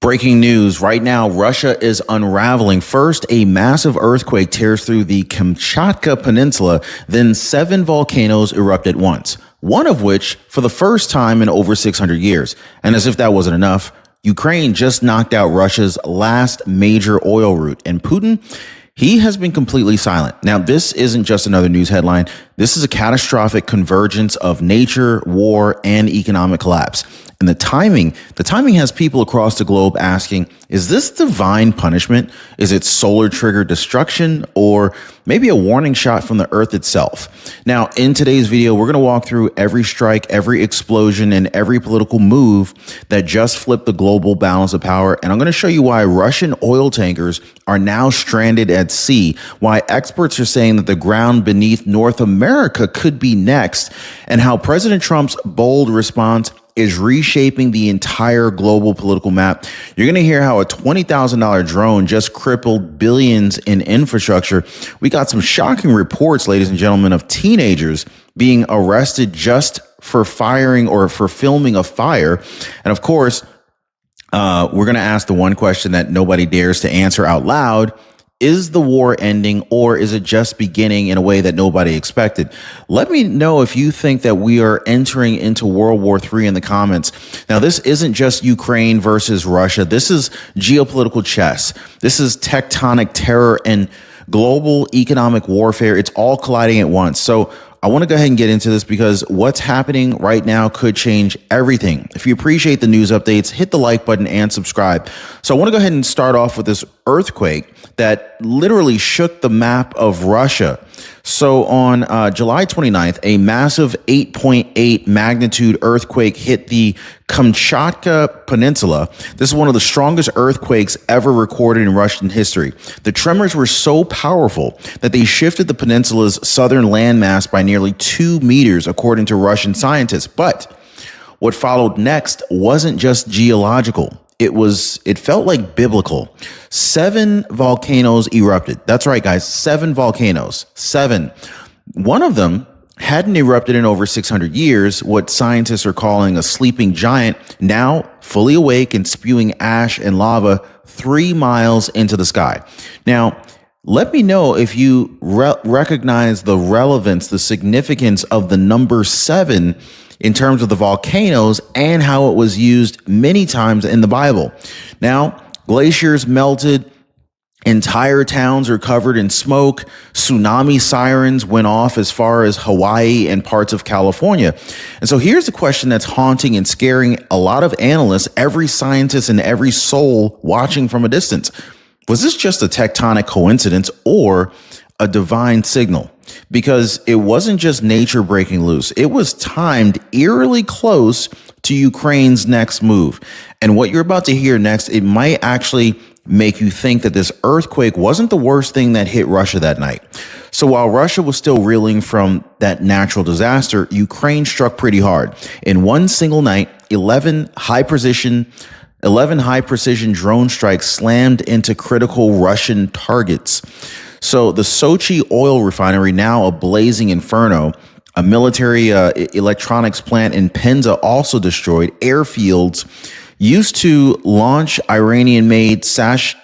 Breaking news right now, Russia is unraveling. First, a massive earthquake tears through the Kamchatka Peninsula, then 7 volcanoes erupt at once, one of which for the first time in over 600 years. And as if that wasn't enough, Ukraine just knocked out Russia's last major oil route, and Putin, he has been completely silent. Now, this isn't just another news headline. This is a catastrophic convergence of nature, war, and economic collapse. And the timing has people across the globe asking, is this divine punishment? Is it solar triggered destruction, or maybe a warning shot from the earth itself? Now, in today's video, we're going to walk through every strike, every explosion, and every political move that just flipped the global balance of power. And I'm going to show you why Russian oil tankers are now stranded at sea, why experts are saying that the ground beneath North America could be next, and how President Trump's bold response is reshaping the entire global political map. You're going to hear how a $20,000 drone just crippled billions in infrastructure. We got some shocking reports, ladies and gentlemen, of teenagers being arrested just for firing or for filming a fire. And of course, we're going to ask the one question that nobody dares to answer out loud. Is the war ending, or is it just beginning in a way that nobody expected? Let me know if you think that we are entering into World War III in the comments. Now, this isn't just Ukraine versus Russia. This is geopolitical chess. This is tectonic terror and global economic warfare. It's all colliding at once. So I want to go ahead and get into this because what's happening right now could change everything. If you appreciate the news updates, hit the like button and subscribe. So I want to go ahead and start off with this earthquake that literally shook the map of Russia. So on July 29th, a massive 8.8 magnitude earthquake hit the Kamchatka Peninsula. This is one of the strongest earthquakes ever recorded in Russian history. The tremors were so powerful that they shifted the peninsula's southern landmass by nearly 2 meters, according to Russian scientists. But what followed next wasn't just geological. It felt like biblical. 7 volcanoes erupted. That's right, guys. 7 volcanoes. 7. One of them hadn't erupted in over 600 years, what scientists are calling a sleeping giant, now fully awake and spewing ash and lava 3 miles into the sky. Now, let me know if you recognize the relevance, the significance of the number 7 in terms of the volcanoes and how it was used many times in the Bible. Now, glaciers melted, entire towns are covered in smoke, tsunami sirens went off as far as Hawaii and parts of California. And so here's the question that's haunting and scaring a lot of analysts, every scientist and every soul watching from a distance. Was this just a tectonic coincidence or a divine signal? Because it wasn't just nature breaking loose. It was timed eerily close to Ukraine's next move. And what you're about to hear next, it might actually make you think that this earthquake wasn't the worst thing that hit Russia that night. So while Russia was still reeling from that natural disaster, Ukraine struck pretty hard. In one single night, 11 high precision drone strikes slammed into critical Russian targets. So the Sochi oil refinery, now a blazing inferno, a military electronics plant in Penza also destroyed. Airfields used to launch Iranian-made Sash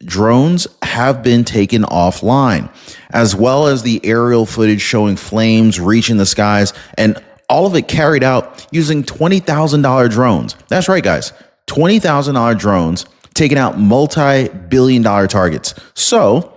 drones have been taken offline, as well as the aerial footage showing flames reaching the skies, and all of it carried out using $20,000 drones. That's right, guys. $20,000 drones taking out multi-billion-dollar targets. So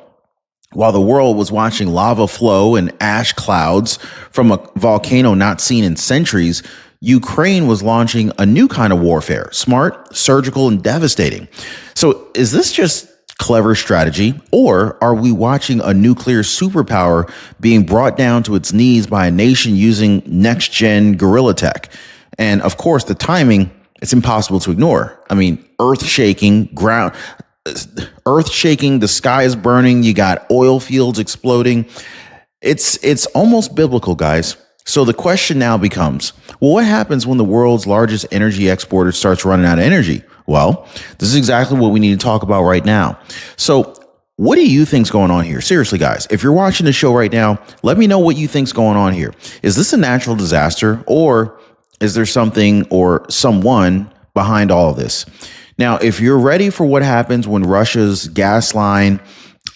while the world was watching lava flow and ash clouds from a volcano not seen in centuries, Ukraine was launching a new kind of warfare, smart, surgical, and devastating. So is this just clever strategy, or are we watching a nuclear superpower being brought down to its knees by a nation using next-gen guerrilla tech? And of course, the timing, it's impossible to ignore. I mean, earth-shaking, the sky is burning, you got oil fields exploding. It's almost biblical, guys. So the question now becomes, well, what happens when the world's largest energy exporter starts running out of energy? Well, this is exactly what we need to talk about right now. So what do you think's going on here? Seriously, guys, if you're watching the show right now, let me know what you think's going on here. Is this a natural disaster, or is there something or someone behind all of this? Now, if you're ready for what happens when Russia's gas line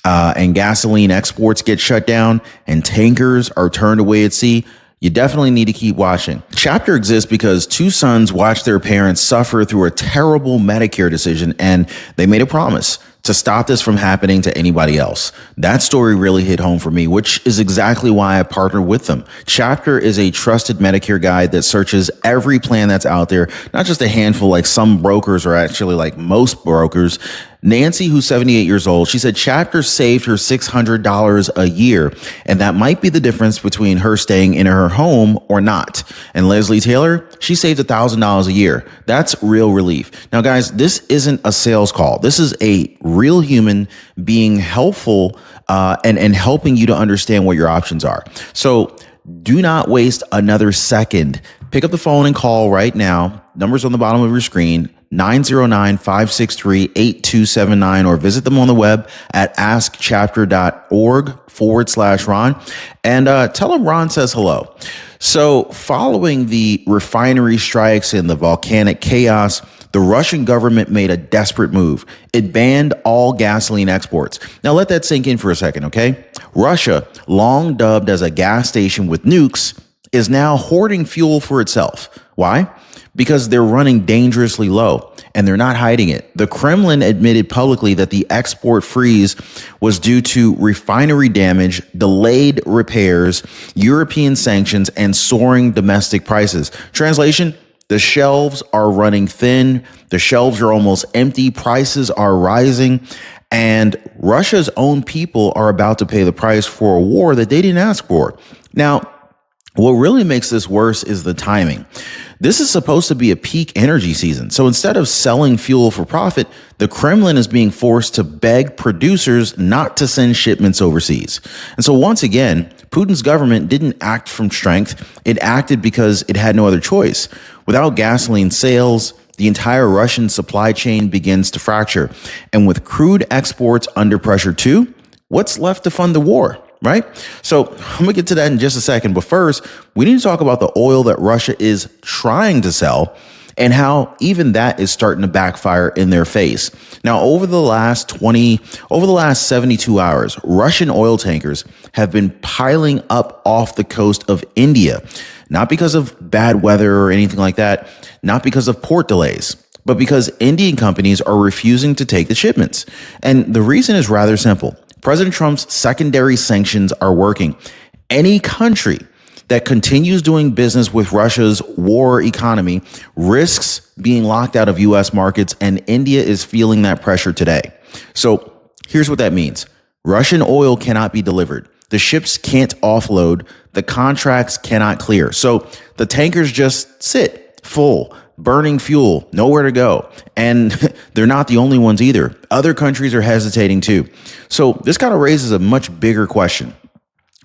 and gasoline exports get shut down and tankers are turned away at sea, you definitely need to keep watching. The chapter exists because two sons watched their parents suffer through a terrible Medicare decision, and they made a promise to stop this from happening to anybody else. That story really hit home for me, which is exactly why I partnered with them. Chapter is a trusted Medicare guide that searches every plan that's out there, not just a handful like some brokers, or actually like most brokers. Nancy, who's 78 years old, she said Chapter saved her $600 a year, and that might be the difference between her staying in her home or not. And Leslie Taylor, she saved $1,000 a year. That's real relief. Now, guys, this isn't a sales call. This is a real human being helpful and helping you to understand what your options are. So do not waste another second. Pick up the phone and call right now. Numbers on the bottom of your screen. 909-563-8279, or visit them on the web at askchapter.org/Ron, and tell them Ron says hello. So following the refinery strikes and the volcanic chaos, the Russian government made a desperate move. It banned all gasoline exports. Now let that sink in for a second, okay? Russia, long dubbed as a gas station with nukes, is now hoarding fuel for itself. Why? Because they're running dangerously low, and they're not hiding it. The Kremlin admitted publicly that the export freeze was due to refinery damage, delayed repairs, European sanctions, and soaring domestic prices. Translation: the shelves are running thin. The shelves are almost empty. Prices are rising. And Russia's own people are about to pay the price for a war that they didn't ask for. Now, what really makes this worse is the timing. This is supposed to be a peak energy season. So instead of selling fuel for profit, the Kremlin is being forced to beg producers not to send shipments overseas. And so once again, Putin's government didn't act from strength. It acted because it had no other choice. Without gasoline sales, the entire Russian supply chain begins to fracture. And with crude exports under pressure too, what's left to fund the war? Right? So I'm going to get to that in just a second. But first, we need to talk about the oil that Russia is trying to sell and how even that is starting to backfire in their face. Now, over the last 72 hours, Russian oil tankers have been piling up off the coast of India, not because of bad weather or anything like that, not because of port delays, but because Indian companies are refusing to take the shipments. And the reason is rather simple. President Trump's secondary sanctions are working. Any country that continues doing business with Russia's war economy risks being locked out of U.S. markets, and India is feeling that pressure today. So here's what that means. Russian oil cannot be delivered. The ships can't offload. The contracts cannot clear. So the tankers just sit full, burning fuel, nowhere to go. And they're not the only ones either. Other countries are hesitating too. So this kind of raises a much bigger question.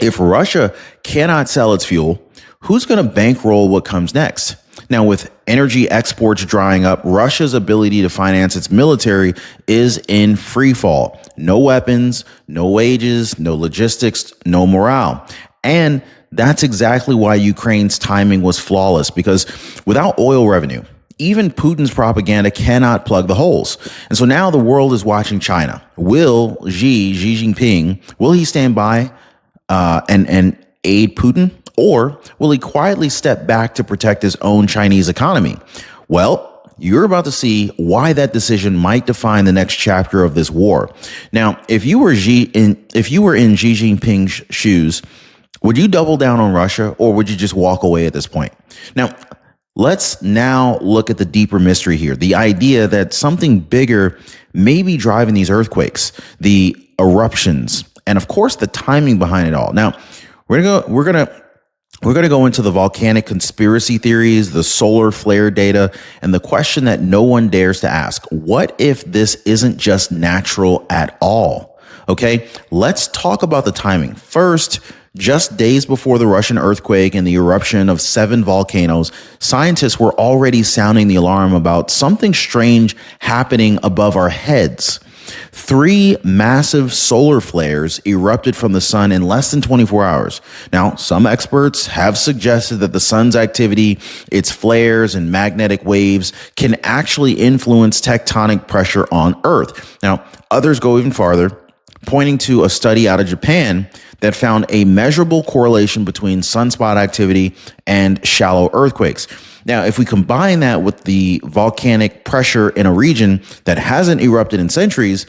If Russia cannot sell its fuel, who's going to bankroll what comes next? Now, with energy exports drying up, Russia's ability to finance its military is in free fall. No weapons, no wages, no logistics, no morale. And that's exactly why Ukraine's timing was flawless, because without oil revenue, even Putin's propaganda cannot plug the holes. And so now the world is watching China. Will Xi Jinping, will he stand by and aid Putin? Or will he quietly step back to protect his own Chinese economy? Well, you're about to see why that decision might define the next chapter of this war. Now, if you were in Xi Jinping's shoes, would you double down on Russia, or would you just walk away at this point? Now, let's now look at the deeper mystery here. The idea that something bigger may be driving these earthquakes, the eruptions, and of course the timing behind it all. Now, we're gonna go into the volcanic conspiracy theories, the solar flare data, and the question that no one dares to ask. What if this isn't just natural at all? Okay, let's talk about the timing. First, just days before the Russian earthquake and the eruption of 7 volcanoes, scientists were already sounding the alarm about something strange happening above our heads. 3 massive solar flares erupted from the sun in less than 24 hours. Now, some experts have suggested that the sun's activity, its flares and magnetic waves can actually influence tectonic pressure on Earth. Now, others go even farther, pointing to a study out of Japan that found a measurable correlation between sunspot activity and shallow earthquakes. Now, if we combine that with the volcanic pressure in a region that hasn't erupted in centuries,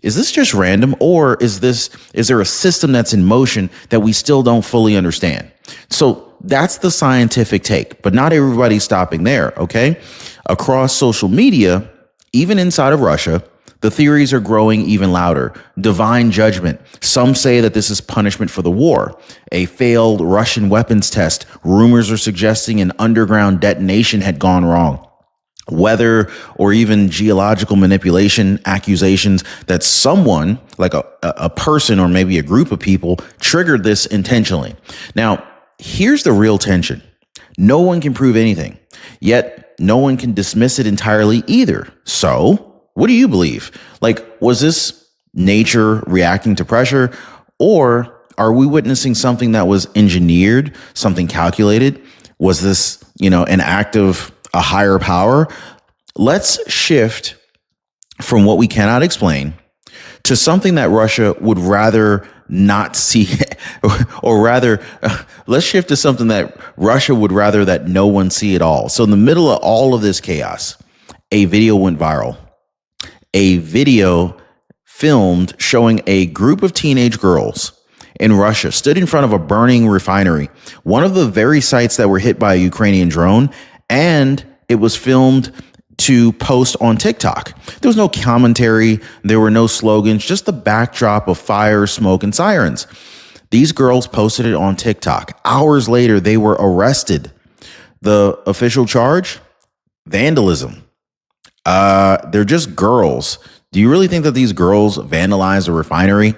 is this just random, or is there a system that's in motion that we still don't fully understand? So that's the scientific take, but not everybody's stopping there, okay? Across social media, even inside of Russia, the theories are growing even louder. Divine judgment. Some say that this is punishment for the war. A failed Russian weapons test. Rumors are suggesting an underground detonation had gone wrong. Weather or even geological manipulation accusations that someone, like a person or maybe a group of people, triggered this intentionally. Now, here's the real tension. No one can prove anything, yet no one can dismiss it entirely either. So, what do you believe? Like, was this nature reacting to pressure, or are we witnessing something that was engineered, something calculated? Was this, an act of a higher power? Let's shift from what we cannot explain to something that Russia would rather not see, or rather, let's shift to something that Russia would rather that no one see at all. So in the middle of all of this chaos, a video went viral. A video filmed showing a group of teenage girls in Russia stood in front of a burning refinery, one of the very sites that were hit by a Ukrainian drone, and it was filmed to post on TikTok. There was no commentary, there were no slogans, just the backdrop of fire, smoke, and sirens. These girls posted it on TikTok. Hours later, they were arrested. The official charge? Vandalism. They're just girls. Do you really think that these girls vandalized a refinery?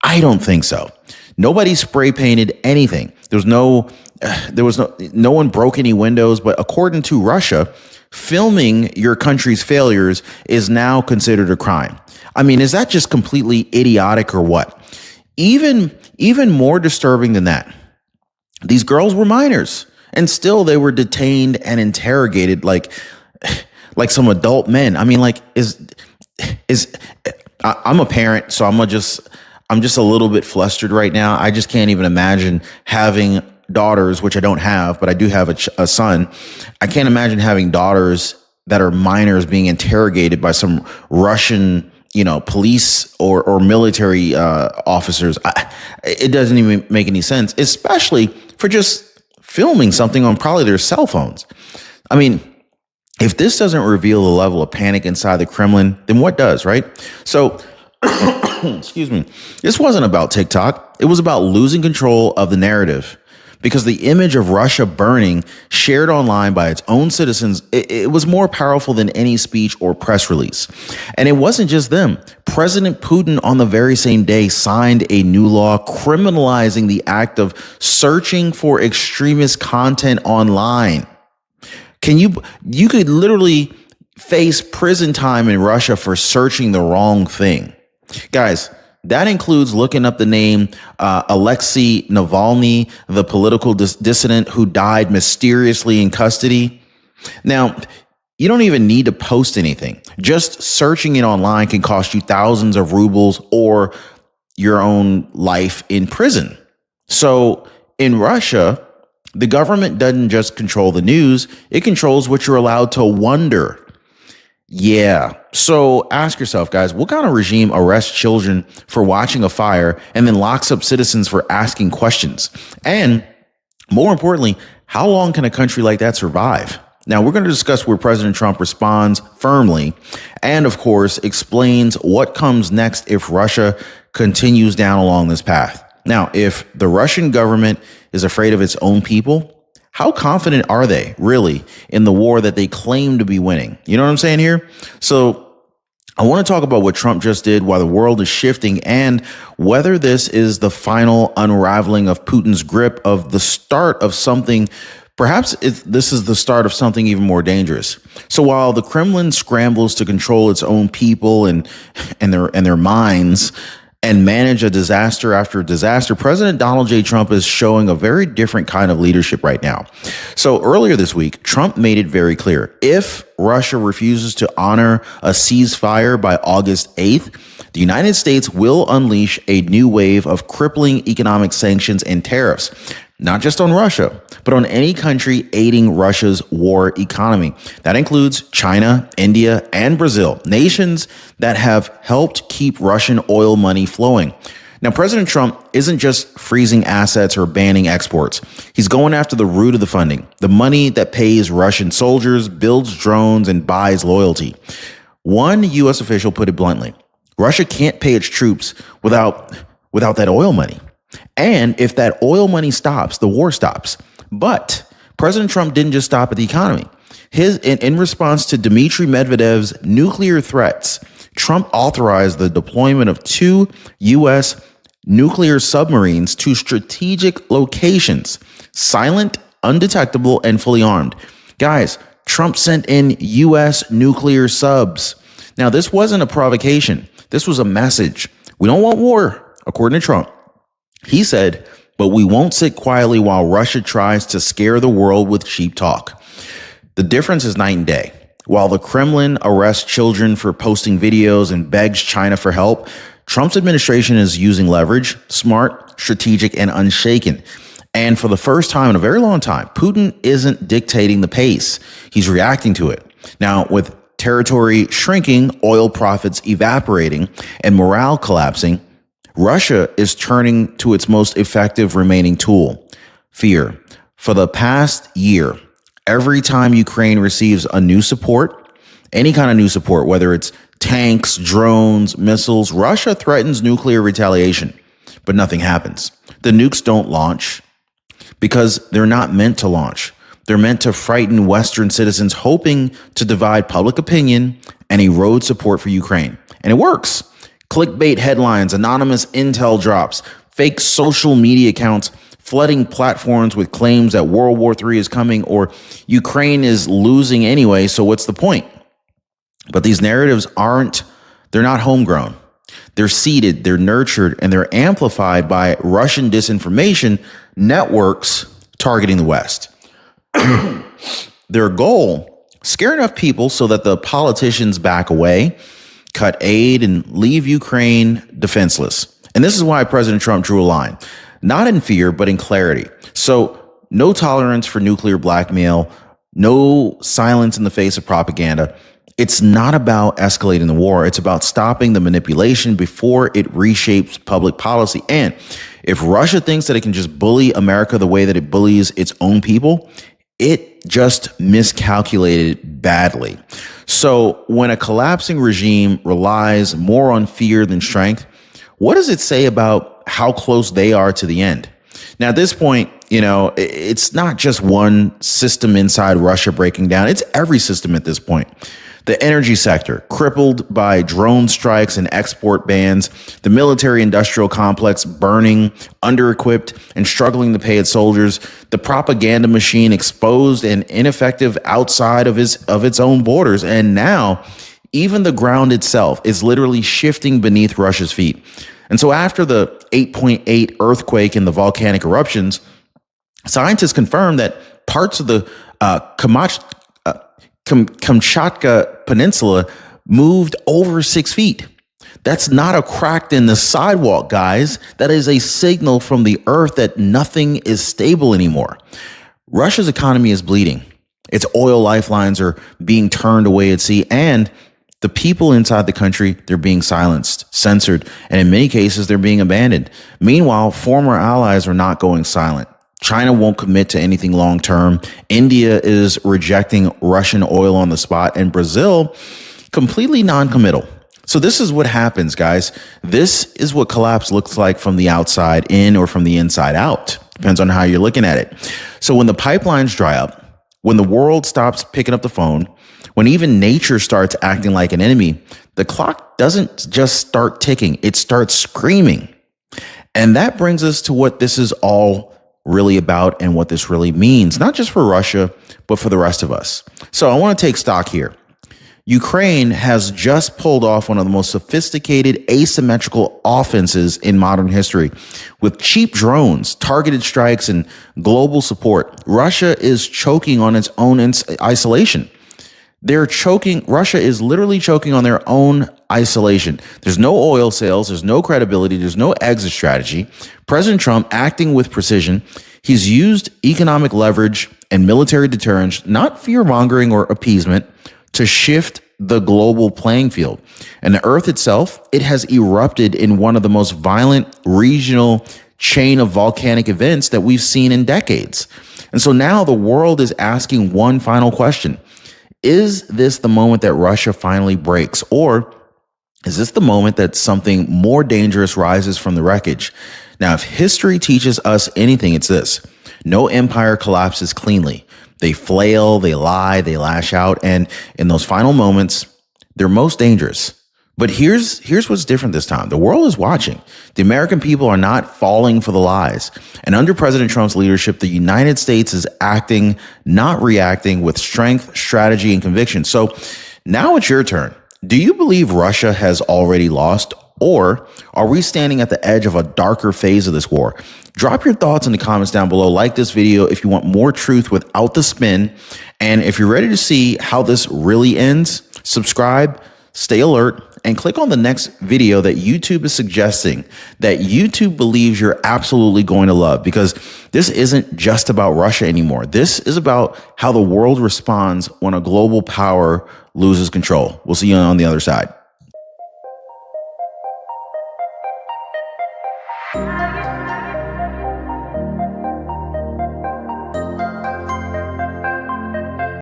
I don't think so. Nobody spray painted anything. No one broke any windows, but according to Russia, filming your country's failures is now considered a crime. I mean, is that just completely idiotic or what? Even more disturbing than that, these girls were minors, and still they were detained and interrogated like some adult men. I mean, I'm a parent, so I'm just a little bit flustered right now. I just can't even imagine having daughters, which I don't have, but I do have a son. I can't imagine having daughters that are minors being interrogated by some Russian, police or military officers. It doesn't even make any sense, especially for just filming something on probably their cell phones. I mean, if this doesn't reveal the level of panic inside the Kremlin, then what does, right? So, excuse me, this wasn't about TikTok. It was about losing control of the narrative, because the image of Russia burning, shared online by its own citizens, it was more powerful than any speech or press release. And it wasn't just them. President Putin on the very same day signed a new law criminalizing the act of searching for extremist content online. You could literally face prison time in Russia for searching the wrong thing. Guys, that includes looking up the name Alexei Navalny, the political dissident who died mysteriously in custody. Now, you don't even need to post anything. Just searching it online can cost you thousands of rubles or your own life in prison. So in Russia, the government doesn't just control the news, it controls what you're allowed to wonder. Yeah. So ask yourself, guys, what kind of regime arrests children for watching a fire and then locks up citizens for asking questions? And more importantly, how long can a country like that survive? Now, we're going to discuss where President Trump responds firmly and, of course, explains what comes next if Russia continues down along this path. Now, if the Russian government is afraid of its own people, how confident are they really in the war that they claim to be winning? You know what I'm saying here? So I want to talk about what Trump just did while the world is shifting and whether this is the final unraveling of Putin's grip, of the start of something Perhaps this is the start of something even more dangerous. So while the Kremlin scrambles to control its own people and their minds and manage a disaster after disaster, President Donald J. Trump is showing a very different kind of leadership right now. So earlier this week, Trump made it very clear: if Russia refuses to honor a ceasefire by August 8th, the United States will unleash a new wave of crippling economic sanctions and tariffs, not just on Russia, but on any country aiding Russia's war economy. That includes China, India, and Brazil, nations that have helped keep Russian oil money flowing. Now, President Trump isn't just freezing assets or banning exports. He's going after the root of the funding, the money that pays Russian soldiers, builds drones, and buys loyalty. One U.S. official put it bluntly: Russia can't pay its troops without that oil money. And if that oil money stops, the war stops. But President Trump didn't just stop at the economy. In response to Dmitry Medvedev's nuclear threats, Trump authorized the deployment of 2 U.S. nuclear submarines to strategic locations, silent, undetectable, and fully armed. Guys, Trump sent in U.S. nuclear subs. Now, this wasn't a provocation. This was a message. We don't want war, according to Trump. He said, but we won't sit quietly while Russia tries to scare the world with cheap talk. The difference is night and day. While the Kremlin arrests children for posting videos and begs China for help, Trump's administration is using leverage, smart, strategic, and unshaken. And for the first time in a very long time, Putin isn't dictating the pace. He's reacting to it. Now, with territory shrinking, oil profits evaporating, and morale collapsing, Russia is turning to its most effective remaining tool: fear. For the past year, every time Ukraine receives a new support, any kind of new support, whether it's tanks, drones, missiles, Russia threatens nuclear retaliation, but nothing happens. The nukes don't launch because they're not meant to launch. They're meant to frighten Western citizens, hoping to divide public opinion and erode support for Ukraine. And it works. Clickbait headlines, anonymous intel drops, fake social media accounts flooding platforms with claims that World War III is coming or Ukraine is losing anyway, so what's the point? But these narratives they're not homegrown. They're seeded, they're nurtured, and they're amplified by Russian disinformation networks targeting the West. Their goal: scare enough people so that the politicians back away, cut aid, and leave Ukraine defenseless. And this is why President Trump drew a line, not in fear, but in clarity. So no tolerance for nuclear blackmail, no silence in the face of propaganda. It's not about escalating the war. It's about stopping the manipulation before it reshapes public policy. And if Russia thinks that it can just bully America the way that it bullies its own people, it just miscalculated badly. So when a collapsing regime relies more on fear than strength, what does it say about how close they are to the end? Now, at this point, it's not just one system inside Russia breaking down. It's every system at this point. The energy sector, crippled by drone strikes and export bans, the military-industrial complex burning, under-equipped, and struggling to pay its soldiers, the propaganda machine exposed and ineffective outside of its own borders, and now even the ground itself is literally shifting beneath Russia's feet. And so after the 8.8 earthquake and the volcanic eruptions, scientists confirmed that parts of the Kamchatka Peninsula moved over 6 feet. That's not a crack in the sidewalk, guys. That is a signal from the earth that nothing is stable anymore. Russia's economy is bleeding. Its oil lifelines are being turned away at sea, and the people inside the country, they're being silenced, censored, and in many cases, they're being abandoned. Meanwhile, former allies are not going silent. China won't commit to anything long term. India is rejecting Russian oil on the spot, and Brazil completely non-committal. So this is what happens, guys. This is what collapse looks like from the outside in or from the inside out. Depends on how you're looking at it. So when the pipelines dry up, when the world stops picking up the phone, when even nature starts acting like an enemy, the clock doesn't just start ticking, it starts screaming. And that brings us to what this is all really about and what this really means, not just for Russia, but for the rest of us. So I want to take stock here. Ukraine has just pulled off one of the most sophisticated asymmetrical offenses in modern history. With cheap drones, targeted strikes, and global support, Russia is choking on its own isolation. Russia is literally choking on their own isolation. There's no oil sales, there's no credibility, there's no exit strategy. President Trump, acting with precision, he's used economic leverage and military deterrence, not fear-mongering or appeasement, to shift the global playing field. And the Earth itself, it has erupted in one of the most violent regional chain of volcanic events that we've seen in decades. And so now the world is asking one final question. Is this the moment that Russia finally breaks? Or is this the moment that something more dangerous rises from the wreckage? Now, if history teaches us anything, it's this. No empire collapses cleanly. They flail, they lie, they lash out, and in those final moments, they're most dangerous. But here's what's different this time. The world is watching. The American people are not falling for the lies. And under President Trump's leadership, the United States is acting, not reacting, with strength, strategy, and conviction. So now it's your turn. Do you believe Russia has already lost? Or are we standing at the edge of a darker phase of this war? Drop your thoughts in the comments down below. Like this video if you want more truth without the spin. And if you're ready to see how this really ends, subscribe, stay alert, and click on the next video that YouTube is suggesting that YouTube believes you're absolutely going to love, because this isn't just about Russia anymore. This is about how the world responds when a global power loses control. We'll see you on the other side.